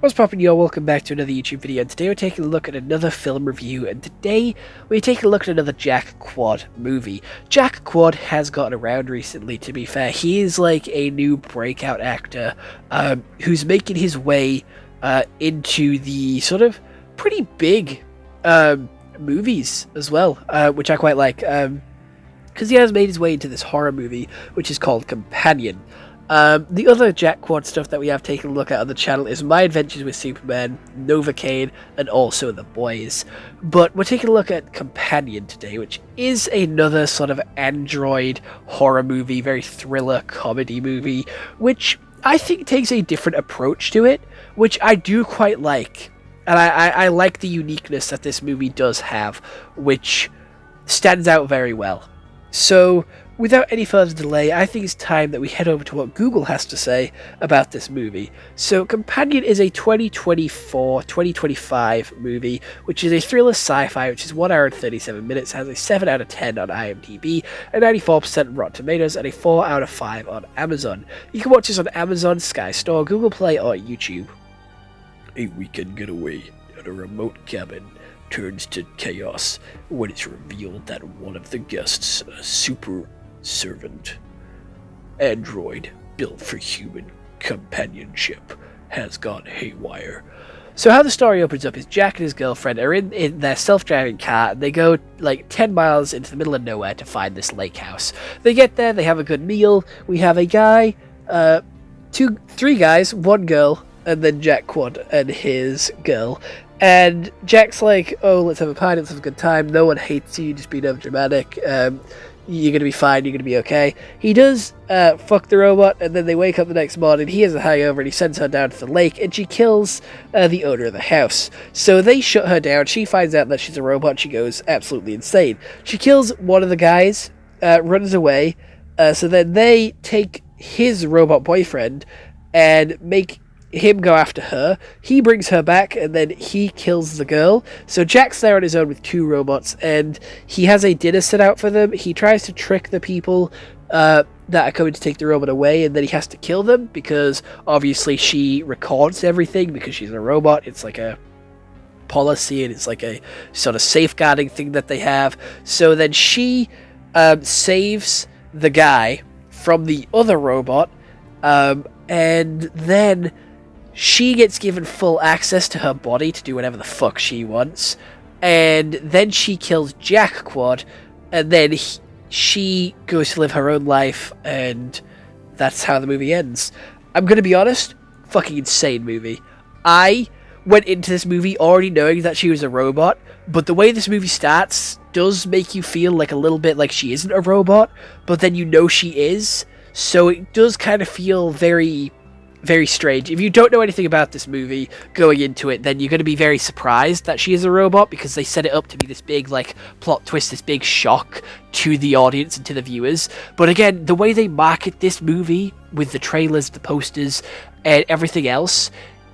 What's poppin', y'all? Welcome back to another YouTube video, and today we're taking a look at another film review, and today we're taking a look at another Jack Quad movie. Jack Quad has gotten around recently, to be fair. He is like a new breakout actor who's making his way into the sort of pretty big movies as well, which I quite like, because he has made his way into this horror movie, which is called Companion. The other Jack Quad stuff that we have taken a look at on the channel is My Adventures with Superman, Novocaine, and also The Boys. But we're taking a look at Companion today, which is another sort of android horror movie, very thriller comedy movie, which I think takes a different approach to it, which I do quite like. And I like the uniqueness that this movie does have, which stands out very well. So, without any further delay, I think it's time that we head over to what Google has to say about this movie. So, Companion is a 2024-2025 movie, which is a thriller sci-fi, which is 1 hour and 37 minutes, has a 7 out of 10 on IMDb, a 94% on Rotten Tomatoes, and a 4 out of 5 on Amazon. You can watch this on Amazon, Sky Store, Google Play, or YouTube. A weekend getaway at a remote cabin turns to chaos when it's revealed that one of the guests, a super servant android built for human companionship, has gone haywire. So how the story opens up is Jack and his girlfriend are in their self-driving car, and they go like 10 miles into the middle of nowhere to find this lake house. They get there, they have a good meal. We have a guy, three guys, one girl, and then Jack Quad and his girl. And Jack's like, oh, let's have a party, let's have a good time. No one hates you, just being overdramatic. You're going to be fine, you're going to be okay. He does fuck the robot, and then they wake up the next morning. He has a hangover, and he sends her down to the lake, and she kills the owner of the house. So they shut her down. She finds out that she's a robot. She goes absolutely insane. She kills one of the guys, runs away. So then they take his robot boyfriend and make him go after her. He brings her back, and then he kills the girl. So Jack's there on his own with two robots, and he has a dinner set out for them. He tries to trick the people that are coming to take the robot away, and then he has to kill them because obviously she records everything because she's a robot. It's like a policy, and it's like a sort of safeguarding thing that they have. So then she saves the guy from the other robot, and then she gets given full access to her body to do whatever the fuck she wants. And then she kills Jack Quad. And then she goes to live her own life. And that's how the movie ends. I'm going to be honest. Fucking insane movie. I went into this movie already knowing that she was a robot. But the way this movie starts does make you feel like a little bit like she isn't a robot. But then you know she is. So it does kind of feel very strange. If you don't know anything about this movie going into it, then you're going to be very surprised that she is a robot, because they set it up to be this big like plot twist, this big shock to the audience and to the viewers. But again, the way they market this movie with the trailers, the posters, and everything else,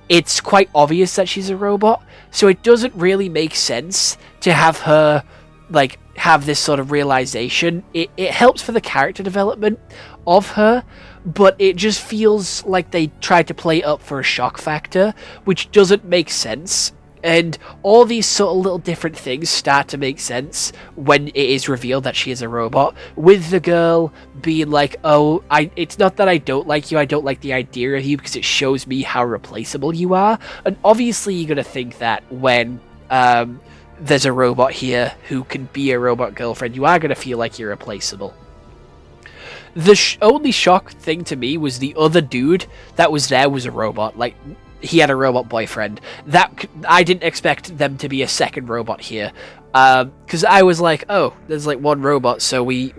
it's quite obvious that she's a robot. So it doesn't really make sense to have her like have this sort of realization. It helps for the character development of her, but it just feels like they tried to play up for a shock factor, which doesn't make sense. And all these sort of little different things start to make sense when it is revealed that she is a robot, with the girl being like, oh, it's not that I don't like you, I don't like the idea of you because it shows me how replaceable you are. And obviously you're going to think that when there's a robot here who can be a robot girlfriend, you are going to feel like you're replaceable. The only shock thing to me was the other dude that was there was a robot. Like, he had a robot boyfriend. That I didn't expect them to be a second robot here. Because I was like, oh, there's like one robot, so we're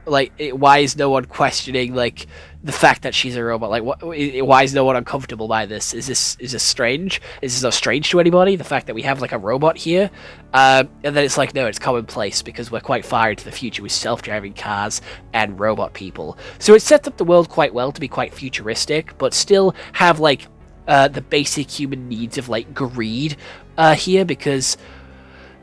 like, why is no one questioning like the fact that she's a robot? Like, why is no one uncomfortable by this? Is this strange? Is this not strange to anybody? The fact that we have like a robot here, and then it's like, no, it's commonplace because we're quite far into the future with self-driving cars and robot people. So it sets up the world quite well to be quite futuristic, but still have like the basic human needs of like greed here, because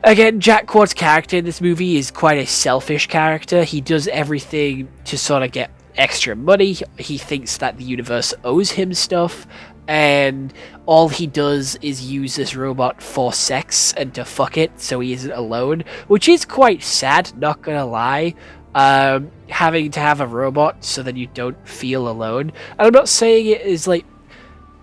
again, Jack Quad's character in this movie is quite a selfish character. He does everything to sort of get extra money. He thinks that the universe owes him stuff. and all he does is use this robot for sex and to fuck it so he isn't alone, which is quite sad, not gonna lie. Having to have a robot so that you don't feel alone. And I'm not saying it is like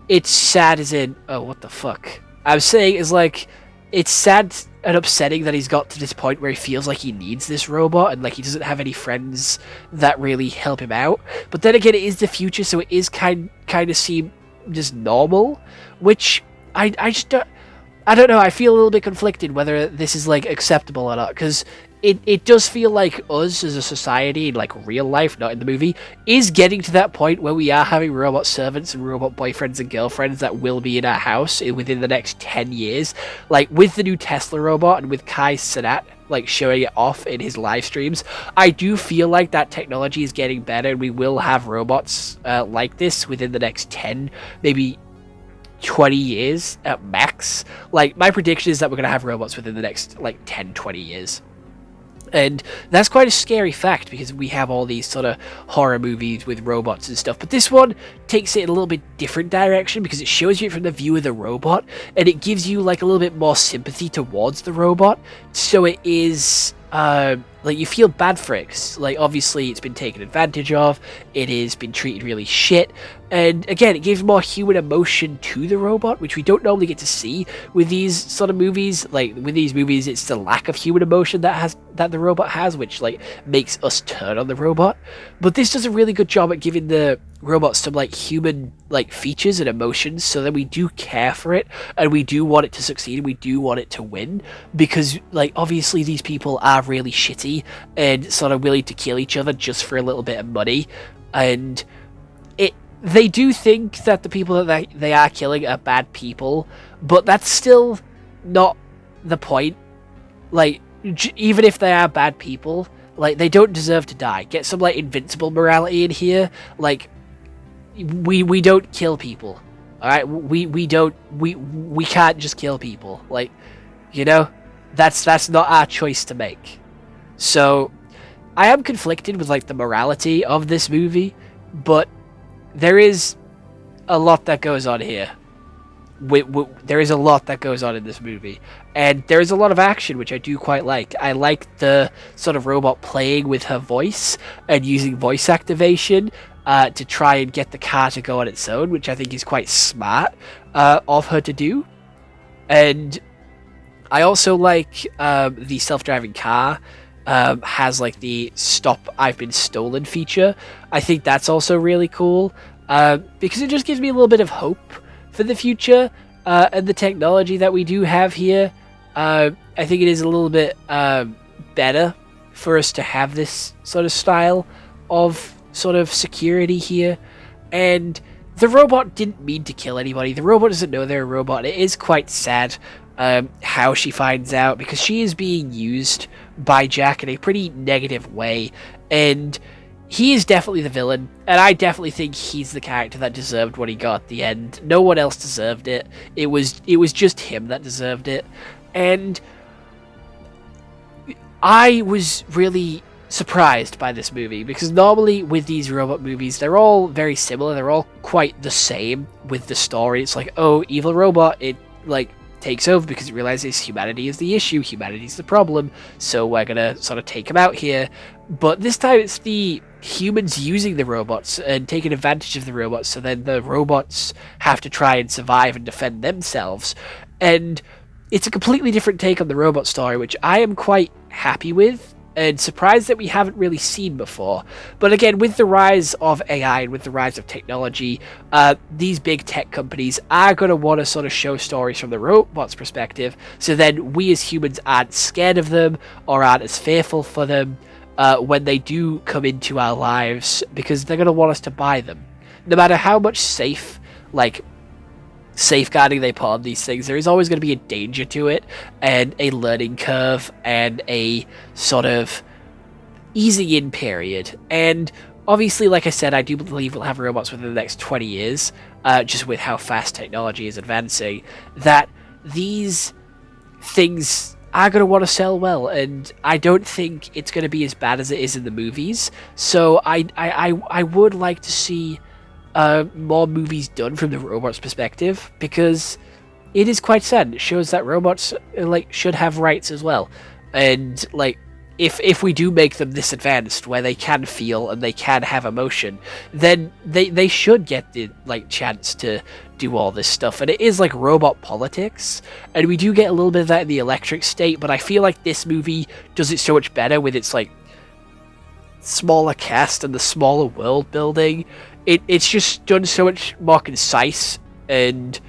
it's sad as in, oh, what the fuck. I'm saying is like it's sad and upsetting that he's got to this point where he feels like he needs this robot and like he doesn't have any friends that really help him out. But then again, it is the future, so it is kind of seem just normal, which I just don't know. I feel a little bit conflicted whether this is like acceptable or not, because it does feel like us as a society in like real life, not in the movie, is getting to that point where we are having robot servants and robot boyfriends and girlfriends that will be in our house within the next 10 years. Like with the new Tesla robot and with Kai Cenat like showing it off in his live streams, I do feel like that technology is getting better and we will have robots like this within the next 10, maybe 20 years at max. Like my prediction is that we're going to have robots within the next like 10, 20 years. And that's quite a scary fact because we have all these sort of horror movies with robots and stuff. But this one takes it in a little bit different direction because it shows you it from the view of the robot and it gives you like a little bit more sympathy towards the robot. So it is like you feel bad for it 'cause, like obviously it's been taken advantage of, it has been treated really shit, and again it gives more human emotion to the robot, which we don't normally get to see with these sort of movies. Like with these movies it's the lack of human emotion that the robot has, which like makes us turn on the robot. But this does a really good job at giving the robot some like human like features and emotions, so that we do care for it and we do want it to succeed and we do want it to win, because like obviously these people are really shitty and sort of willing to kill each other just for a little bit of money, and they do think that the people that they are killing are bad people, but that's still not the point. Like even if they are bad people, like they don't deserve to die. Get some like invincible morality in here. Like we don't kill people, all right? We can't just kill people. Like, you know, that's not our choice to make. So I am conflicted with like the morality of this movie, but there is a lot that goes on here. There is a lot that goes on in this movie, and there is a lot of action, which I do quite like. I like the sort of robot playing with her voice and using voice activation to try and get the car to go on its own, which I think is quite smart of her to do. And I also like the self-driving car has like the stop I've been stolen feature. I think that's also really cool because it just gives me a little bit of hope for the future and the technology that we do have here. I think it is a little bit better for us to have this sort of style of sort of security here. And the robot didn't mean to kill anybody. The robot doesn't know they're a robot. It is quite sad how she finds out, because she is being used by Jack in a pretty negative way, and he is definitely the villain, and I definitely think he's the character that deserved what he got at the end. No one else deserved it. It was just him that deserved it. And I was really surprised by this movie, because normally with these robot movies, they're all very similar. They're all quite the same with the story. It's like, oh, evil robot, it like takes over because it realizes humanity is the issue, humanity is the problem, so we're gonna sort of take him out here. But this time it's the humans using the robots and taking advantage of the robots, so then the robots have to try and survive and defend themselves. And it's a completely different take on the robot story, which I am quite happy with and surprised that we haven't really seen before. But again, with the rise of AI and with the rise of technology, these big tech companies are going to want to sort of show stories from the robots' perspective, so then we as humans aren't scared of them or aren't as fearful for them when they do come into our lives, because they're going to want us to buy them. No matter how much safeguarding they put on these things, there is always going to be a danger to it and a learning curve and a sort of easing in period. And obviously, like I said, I do believe we'll have robots within the next 20 years, just with how fast technology is advancing, that these things are going to want to sell well, and I don't think it's going to be as bad as it is in the movies. So I would like to see more movies done from the robots' perspective, because it is quite sad. It shows that robots should have rights as well, and if we do make them this advanced, where they can feel and they can have emotion, then they should get the chance to do all this stuff. And it is like robot politics, and we do get a little bit of that in the Electric State, but I feel like this movie does it so much better with its smaller cast and the smaller world building. It's just done so much more concise, and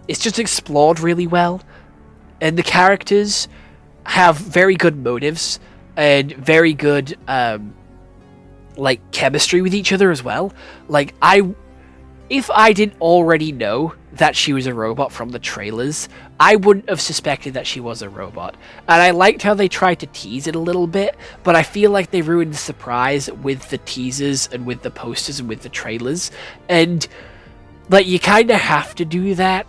it's just explored really well, and the characters have very good motives and very good chemistry with each other as well. If I didn't already know that she was a robot from the trailers, I wouldn't have suspected that she was a robot. And I liked how they tried to tease it a little bit, but I feel like they ruined the surprise with the teasers and with the posters and with the trailers. And you kind of have to do that,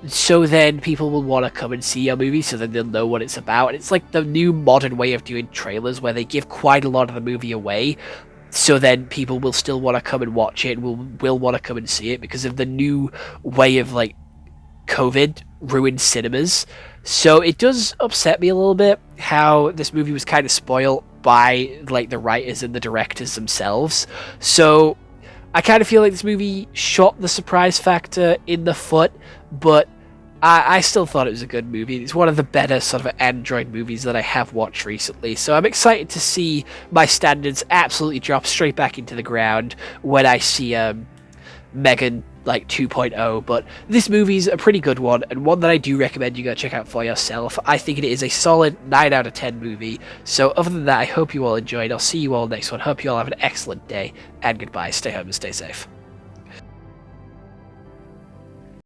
so then people will want to come and see your movie, so then they'll know what it's about. And it's like the new modern way of doing trailers, where they give quite a lot of the movie away, so then people will still want to come and watch it, and will want to come and see it, because of the new way of COVID ruined cinemas. So it does upset me a little bit how this movie was kind of spoiled by the writers and the directors themselves. So I kind of feel like this movie shot the surprise factor in the foot, but I still thought it was a good movie. It's one of the better sort of Android movies that I have watched recently, so I'm excited to see my standards absolutely drop straight back into the ground when I see Megan 2.0, but this movie's a pretty good one, and one that I do recommend you go check out for yourself. I think it is a solid 9 out of 10 movie. So other than that, I hope you all enjoyed. I'll see you all next one. Hope you all have an excellent day, and goodbye. Stay home and stay safe.